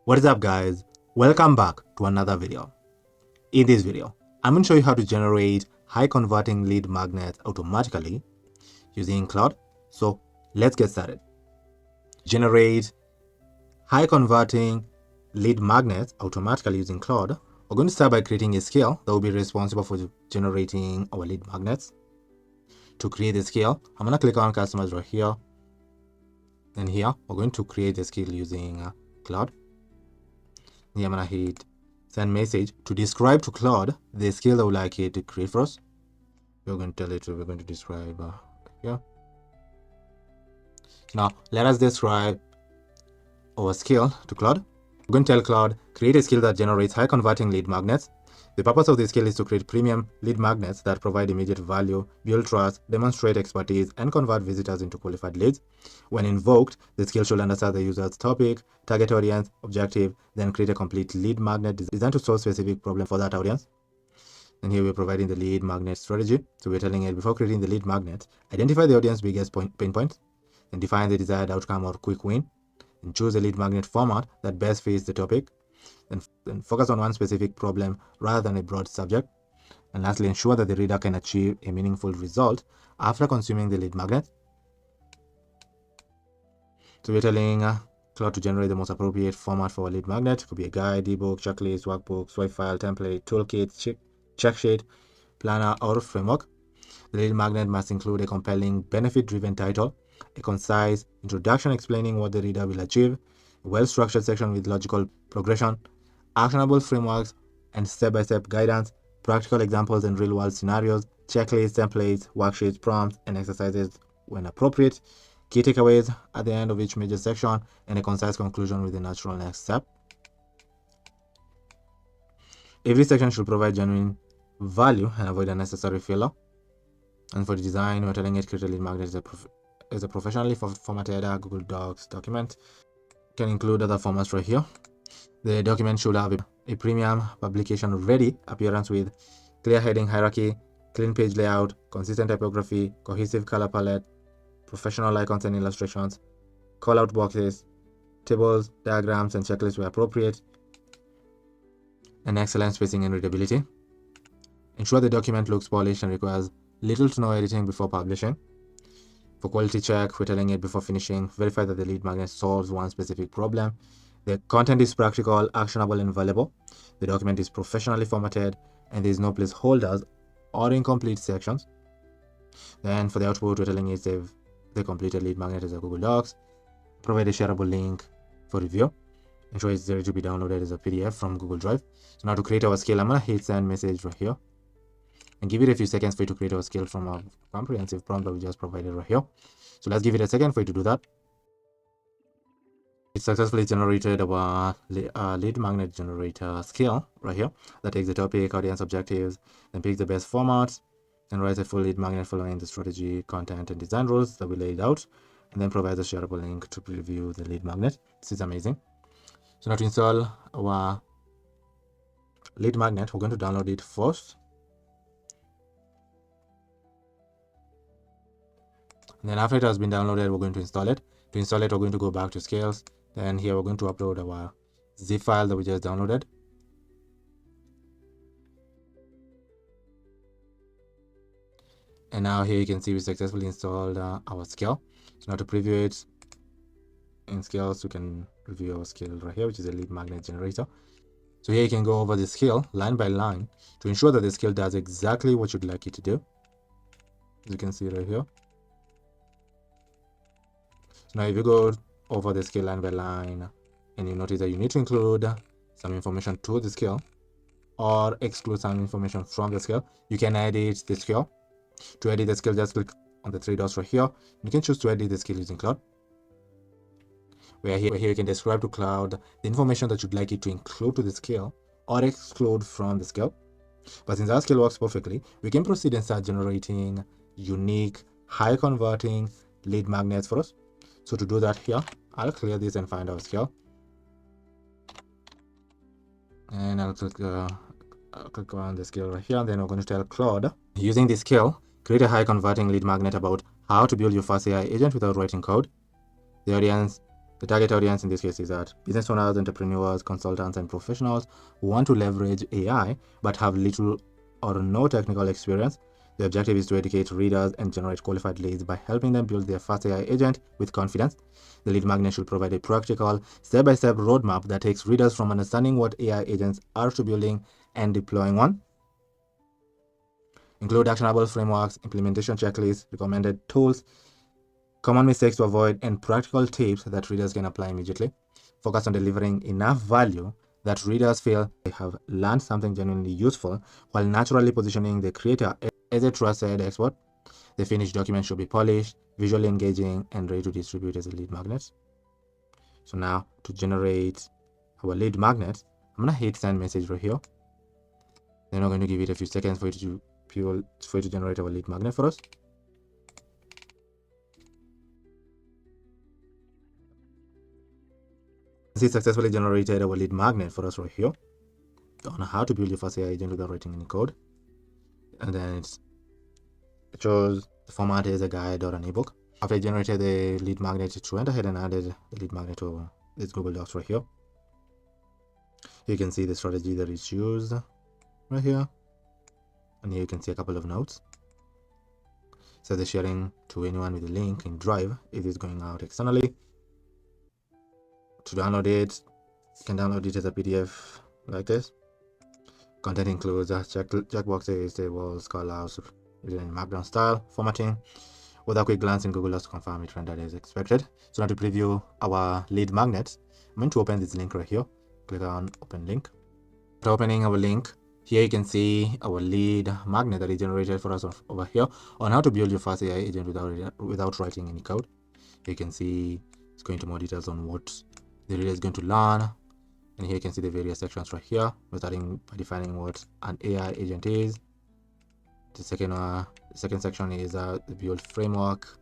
What is up, guys? Welcome back to another video. In this video, I'm going to show you how to generate high converting lead magnets automatically using Claude. So let's get started. Generate high converting lead magnets automatically using Claude. We're going to start by creating a skill that will be responsible for generating our lead magnets. To create the skill, I'm going to click on customers right here. And here, we're going to create the skill using Claude. Here I'm going to hit send message to describe to Claude the skill that we like it to create for us. We're going to tell it we're going to describe here. Now let us describe our skill to Claude. We're going to tell Claude create a skill that generates high converting lead magnets. The purpose of this skill is to create premium lead magnets that provide immediate value, build trust, demonstrate expertise, and convert visitors into qualified leads. When invoked, the skill should understand the user's topic, target audience, objective, then create a complete lead magnet designed to solve specific problem for that audience. And here we're providing the lead magnet strategy. So we're telling it before creating the lead magnet, identify the audience's biggest pain points, and define the desired outcome or quick win, and choose a lead magnet format that best fits the topic. Then focus on one specific problem rather than a broad subject. And lastly, ensure that the reader can achieve a meaningful result after consuming the lead magnet. So we're telling Claude to generate the most appropriate format for a lead magnet. It could be a guide, ebook, checklist, workbook, swipe file, template, toolkit, check sheet, planner, or framework. The lead magnet must include a compelling benefit-driven title, a concise introduction explaining what the reader will achieve, a well-structured section with logical progression, actionable frameworks and step-by-step guidance, practical examples and real-world scenarios, checklists, templates, worksheets, prompts, and exercises when appropriate, key takeaways at the end of each major section, and a concise conclusion with a natural next step. Every section should provide genuine value and avoid unnecessary filler. And for the design, we're telling it create a lead magnet is a professionally formatted Google Docs document. Can include other formats right here. The document should have a premium publication ready appearance with clear heading hierarchy, clean page layout, consistent typography, cohesive color palette, professional icons and illustrations, call out boxes, tables, diagrams, and checklists where appropriate, and excellent spacing and readability. Ensure the document looks polished and requires little to no editing before publishing. For quality check, we're telling it before finishing, verify that the lead magnet solves one specific problem. The content is practical, actionable, and valuable. The document is professionally formatted, and there is no placeholders or incomplete sections. Then for the output, we're telling it save the completed lead magnet as a Google Docs. Provide a shareable link for review. Ensure it's ready to be downloaded as a PDF from Google Drive. So now to create our skill, I'm going to hit send message right here. And give it a few seconds for you to create our skill from our comprehensive prompt that we just provided right here. So let's give it a second for you to do that. It successfully generated our lead magnet generator skill right here that takes the topic, audience objectives, then picks the best format, and writes a full lead magnet following the strategy, content, and design rules that we laid out, and then provides a shareable link to preview the lead magnet. This is amazing. So now to install our lead magnet, we're going to download it first. And then after it has been downloaded, we're going to install it. To install it, we're going to go back to scales. Then here we're going to upload our zip file that we just downloaded. And now here you can see we successfully installed our skill. So now to preview it in scales, we can review our skill right here, which is a lead magnet generator. So here you can go over the skill line by line to ensure that the skill does exactly what you'd like it to do. As you can see right here. So now if you go over the skill line by line and you notice that you need to include some information to the skill or exclude some information from the skill, you can edit the skill. To edit the skill, just click on the three dots right here. You can choose to edit the skill using Claude. Where here you can describe to Claude the information that you'd like it to include to the skill or exclude from the skill. But since our skill works perfectly, we can proceed and start generating unique, high converting lead magnets for us. So to do that here, I'll clear this and find our skill. And I'll click on the skill right here. And then we're going to tell Claude, using this skill, create a high converting lead magnet about how to build your first AI agent without writing code. The audience The target audience in this case is that business owners, entrepreneurs, consultants, and professionals who want to leverage AI but have little or no technical experience. The objective is to educate readers and generate qualified leads by helping them build their first AI agent with confidence. The lead magnet should provide a practical, step-by-step roadmap that takes readers from understanding what AI agents are to building and deploying one. Include actionable frameworks, implementation checklists, recommended tools, common mistakes to avoid, and practical tips that readers can apply immediately. Focus on delivering enough value that readers feel they have learned something genuinely useful while naturally positioning the creator as a trusted expert. The finished document should be polished, visually engaging, and ready to distribute as a lead magnet. So now to generate our lead magnet, I'm going to hit send message right here. Then we're going to give it a few seconds for it to generate our lead magnet for us. It successfully generated our lead magnet for us right here on how to build your first AI agent without writing any code. And then it shows the format is a guide or an ebook. After I generated the lead magnet, it went ahead and added the lead magnet to this Google Docs right here. You can see the strategy that it's used right here. And here you can see a couple of notes. So the sharing to anyone with the link in Drive, it is going out externally. To download it, you can download it as a PDF like this. Content includes checkboxes, tables, callouts, written in Markdown style, formatting. With a quick glance in Google Docs to confirm it rendered as expected. So now to preview our lead magnet, I'm going to open this link right here. Click on open link. After opening our link, here you can see our lead magnet that is generated for us over here on how to build your first AI agent without writing any code. You can see it's going into more details on what the reader is going to learn. And here you can see the various sections right here. We're starting by defining what an AI agent is. The second section is the build framework.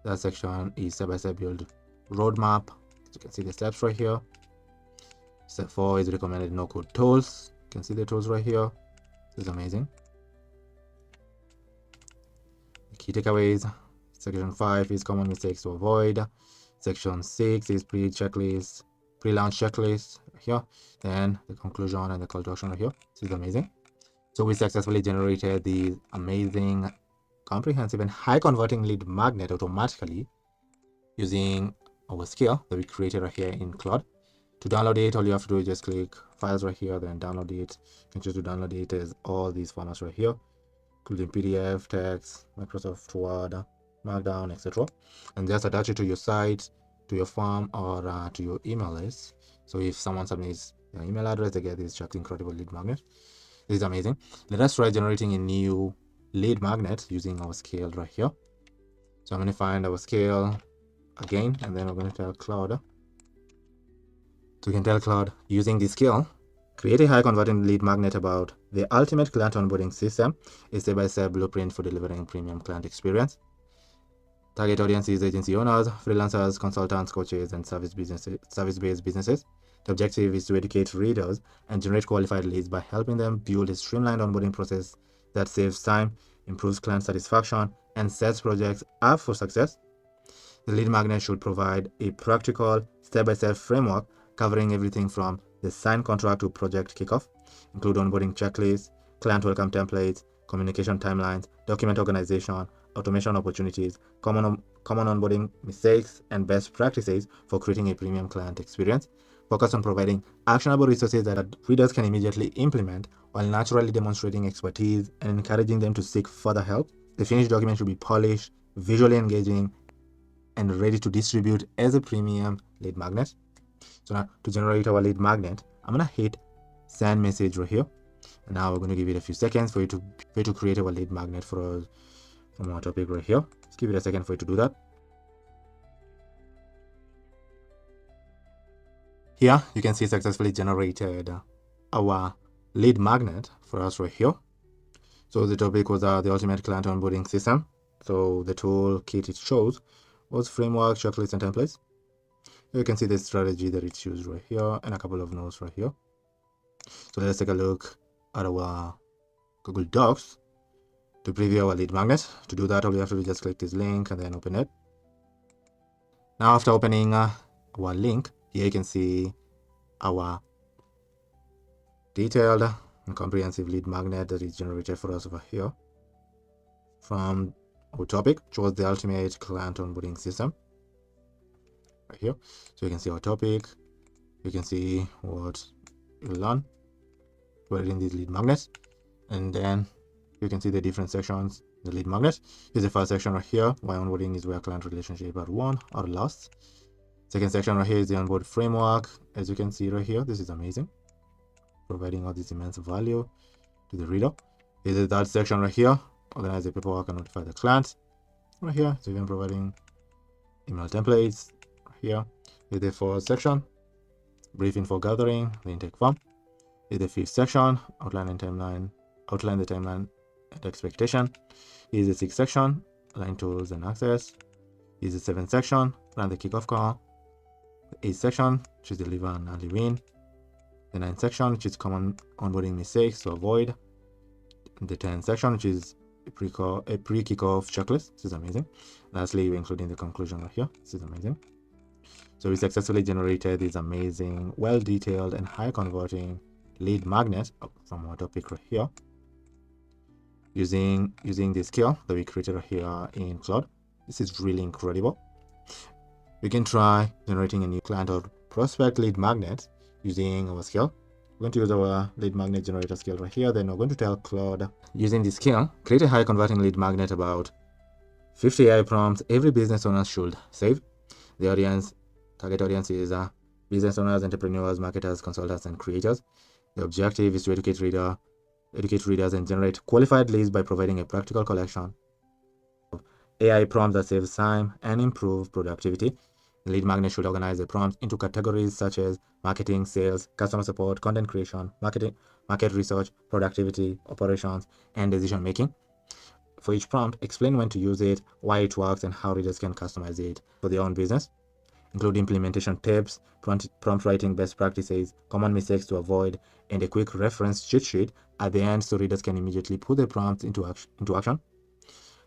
That section is step-by-step build roadmap. You can see the steps right here. Step 4 is recommended no-code tools. You can see the tools right here. This is amazing. The key takeaways. Section 5 is common mistakes to avoid. Section 6 is pre-checklist, pre-launch checklist here. Then the conclusion and the call to action right here. This is amazing. So we successfully generated the amazing, comprehensive, and high converting lead magnet automatically using our skill that we created right here in Claude. To download it, all you have to do is just click files right here, then download it. You can choose to download it as all these formats right here, including PDF, text, Microsoft Word, Markdown, etc. And just attach it to your site, to your form, or to your email list. So if someone submits their email address, they get this just incredible lead magnet. This is amazing. Let us try generating a new lead magnet using our scale right here. So I'm going to find our scale again, and then we're going to tell Claude. So we can tell Claude, using this scale, create a high converting lead magnet about the ultimate client onboarding system, a step-by-step blueprint for delivering premium client experience. Target audience is agency owners, freelancers, consultants, coaches, and service-based businesses. The objective is to educate readers and generate qualified leads by helping them build a streamlined onboarding process that saves time, improves client satisfaction, and sets projects up for success. The lead magnet should provide a practical, step-by-step framework covering everything from the signed contract to project kickoff, include onboarding checklists, client welcome templates, communication timelines, document organization, automation opportunities, common onboarding mistakes, and best practices for creating a premium client experience. Focus on providing actionable resources that readers can immediately implement while naturally demonstrating expertise and encouraging them to seek further help. The finished document should be polished, visually engaging, and ready to distribute as a premium lead magnet. So now to generate our lead magnet, I'm going to hit send message right here. And now we're going to give it a few seconds for you to create our lead magnet from our topic right here. Let's give it a second for you to do that. Here you can see successfully generated our lead magnet for us right here. So the topic was the ultimate client onboarding system. So the toolkit it shows was framework, checklists, and templates. You can see the strategy that it's used right here and a couple of notes right here. So let's take a look at our Google Docs to preview our lead magnet. To do that, all you have to do is just click this link and then open it. Now after opening our link, here you can see our detailed and comprehensive lead magnet that is generated for us over here from our topic, chose the ultimate client onboarding system right here. So you can see our topic, you can see what you learn within these lead magnets, and then you can see the different sections. The lead magnet is the first section right here. Why onboarding is where client relationship are won or lost. Second section right here is the onboard framework. As you can see right here, this is amazing, providing all this immense value to the reader. Is the third section right here, organize the paperwork and notify the client. Right here, so even providing email templates. Right here is the fourth section, briefing for gathering the intake form. Is the fifth section, outline the timeline and expectation. Is the sixth section, align tools and access. Is the seventh section, plan the kickoff call. The eighth section, which is deliver an early win. The ninth section, which is common onboarding mistakes to avoid. The 10th section, which is a pre-kickoff checklist. This is amazing. Lastly, we're including the conclusion right here. This is amazing. So we successfully generated this amazing, well-detailed and high-converting lead magnet from our topic right here using the skill that we created right here in Claude. This is really incredible. We can try generating a new client or prospect lead magnet using our skill. We're going to use our lead magnet generator skill right here. Then we're going to tell Claude, using this skill, create a high converting lead magnet about 50 AI prompts every business owner should save. The target audience is business owners, entrepreneurs, marketers, consultants, and creators. The objective is to educate readers and generate qualified leads by providing a practical collection of AI prompts that saves time and improve productivity. The lead magnet should organize the prompts into categories such as marketing, sales, customer support, content creation, market research, productivity, operations, and decision making. For each prompt, explain when to use it, why it works, and how readers can customize it for their own business. Include implementation tips, prompt writing best practices, common mistakes to avoid, and a quick reference cheat sheet at the end so readers can immediately put the prompts into action.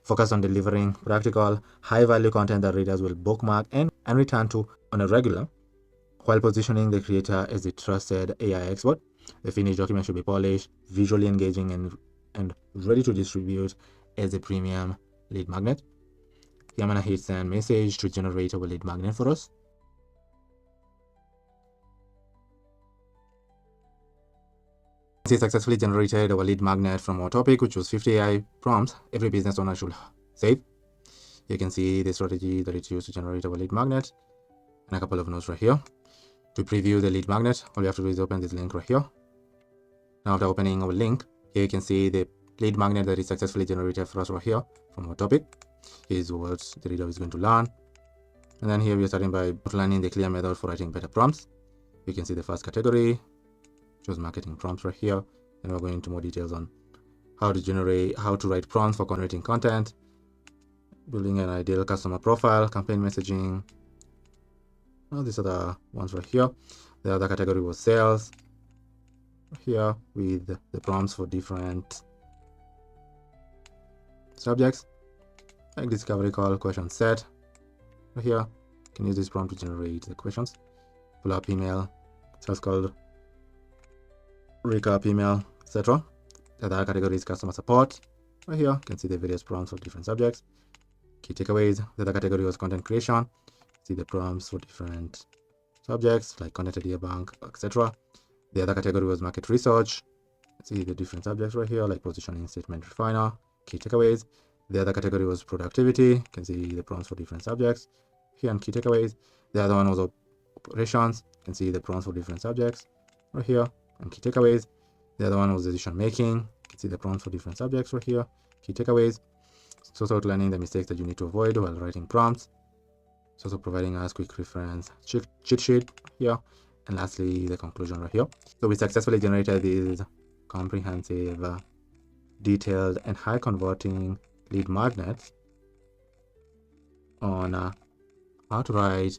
Focus on delivering practical, high-value content that readers will bookmark and return to on a regular, while positioning the creator as a trusted AI expert. The finished document should be polished, visually engaging, and ready to distribute as a premium lead magnet. Here I'm gonna hit send message to generate our lead magnet for us. See, successfully generated our lead magnet from our topic, which was 50 AI prompts every business owner should save. You can see the strategy that it's used to generate our lead magnet and a couple of notes right here. To preview the lead magnet, all you have to do is open this link right here. Now after opening our link, here you can see the lead magnet that is successfully generated for us right here from our topic. Is what the reader is going to learn. And then here we are starting by outlining the clear method for writing better prompts. You can see the first category, which was marketing prompts right here. And we're going into more details on how to write prompts for generating content, building an ideal customer profile, campaign messaging. Well, these are the ones right here. The other category was sales here with the prompts for different subjects, like discovery call, question set. Right here, you can use this prompt to generate the questions. Follow-up email, sales call, recap email, etc. The other category is customer support. Right here, you can see the various prompts for different subjects. Key takeaways. The other category was content creation. See the prompts for different subjects like content idea bank, etc. The other category was market research. See the different subjects right here like positioning, statement refiner, key takeaways. The other category was productivity. You can see the prompts for different subjects here and key takeaways. The other one was operations. You can see the prompts for different subjects right here and key takeaways. The other one was decision making. You can see the prompts for different subjects right here, key takeaways. It's also outlining the mistakes that you need to avoid while writing prompts. It's also providing us quick reference cheat sheet here. And lastly, the conclusion right here. So we successfully generated these comprehensive, detailed, and high converting lead magnets on how to write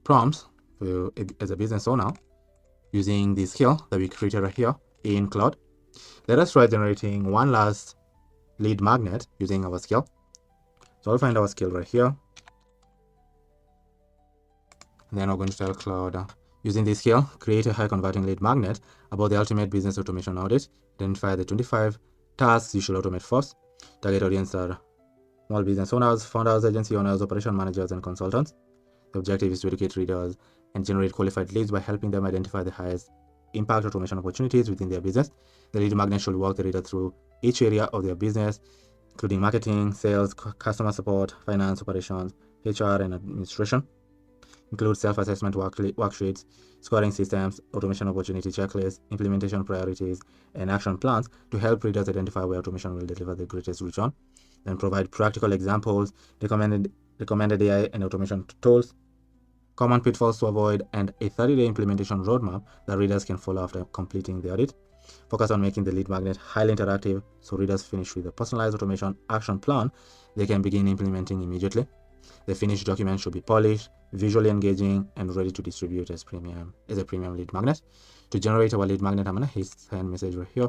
prompts for you as a business owner using the skill that we created right here in Claude. Let us try generating one last lead magnet using our skill. So I'll find our skill right here. And then we're going to tell Claude, using this skill, create a high converting lead magnet about the ultimate business automation audit. Identify the 25 tasks you should automate first. Target audience are small business owners, founders, agency owners, operation managers, and consultants. The objective is to educate readers and generate qualified leads by helping them identify the highest impact automation opportunities within their business. The lead magnet should walk the reader through each area of their business, including marketing, sales, customer support, finance, operations, HR, and administration. Include self-assessment worksheets, scoring systems, automation opportunity checklists, implementation priorities, and action plans to help readers identify where automation will deliver the greatest return. Then provide practical examples, recommended AI and automation tools, common pitfalls to avoid, and a 30-day implementation roadmap that readers can follow after completing the audit. Focus on making the lead magnet highly interactive so readers finish with a personalized automation action plan they can begin implementing immediately. The finished document should be polished, visually engaging, and ready to distribute as a premium lead magnet. To generate our lead magnet, I'm gonna hit send message right here.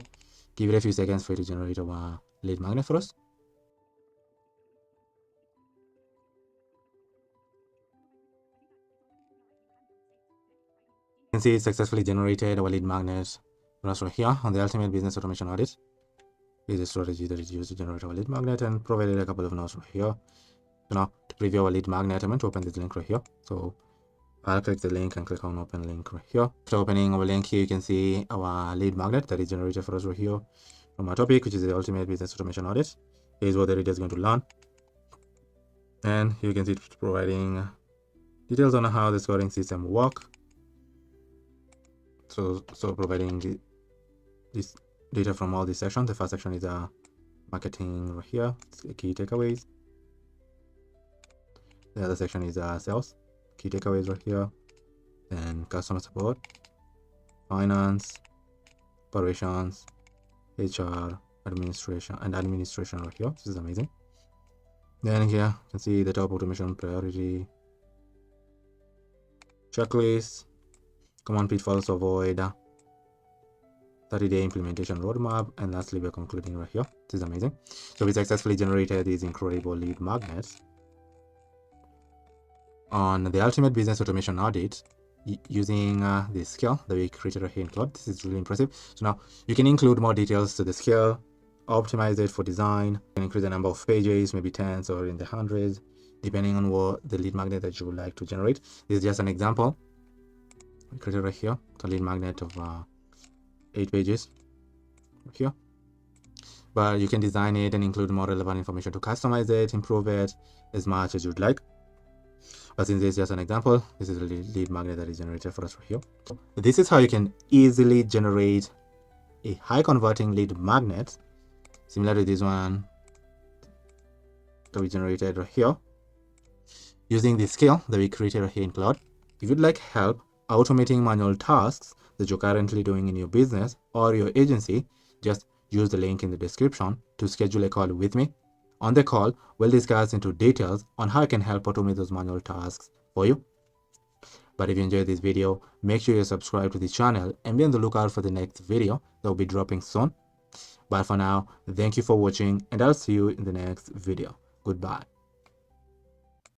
Give it a few seconds for it to generate our lead magnet for us. You can see it successfully generated our lead magnet for us right here on the ultimate business automation audit. Here's the strategy that is used to generate our lead magnet and provided a couple of notes right here. So now to preview our lead magnet, I'm going to open this link right here. So I'll click the link and click on open link right here. After opening our link here, you can see our lead magnet that is generated for us right here from our topic, which is the ultimate business automation audit. Here's what the reader is going to learn. And you can see it's providing details on how the scoring system work. So providing this data from all these sections. The first section is marketing right here, key takeaways. The other section is sales, key takeaways right here. Then customer support, finance, operations, HR, administration right here. This is amazing. Then here you can see the top automation priority checklist, common pitfalls to avoid, 30-day implementation roadmap, and lastly we're concluding right here. This is amazing. So we successfully generated these incredible lead magnets on the ultimate business automation audit using the skill that we created here in Claude. This is really impressive. So now you can include more details to the skill, optimize it for design, and increase the number of pages, maybe tens or in the hundreds, depending on what the lead magnet that you would like to generate. This is just an example. We created right here the lead magnet of 8 pages right here. But you can design it and include more relevant information to customize it, improve it as much as you'd like. But since this is just an example, this is the lead magnet that is generated for us right here. This is how you can easily generate a high converting lead magnet, similar to this one that we generated right here, using the skill that we created right here in Claude. If you'd like help automating manual tasks that you're currently doing in your business or your agency, just use the link in the description to schedule a call with me. On the call, we'll discuss into details on how I can help automate those manual tasks for you. But if you enjoyed this video, make sure you subscribe to the channel and be on the lookout for the next video that will be dropping soon. But for now, thank you for watching and I'll see you in the next video. Goodbye.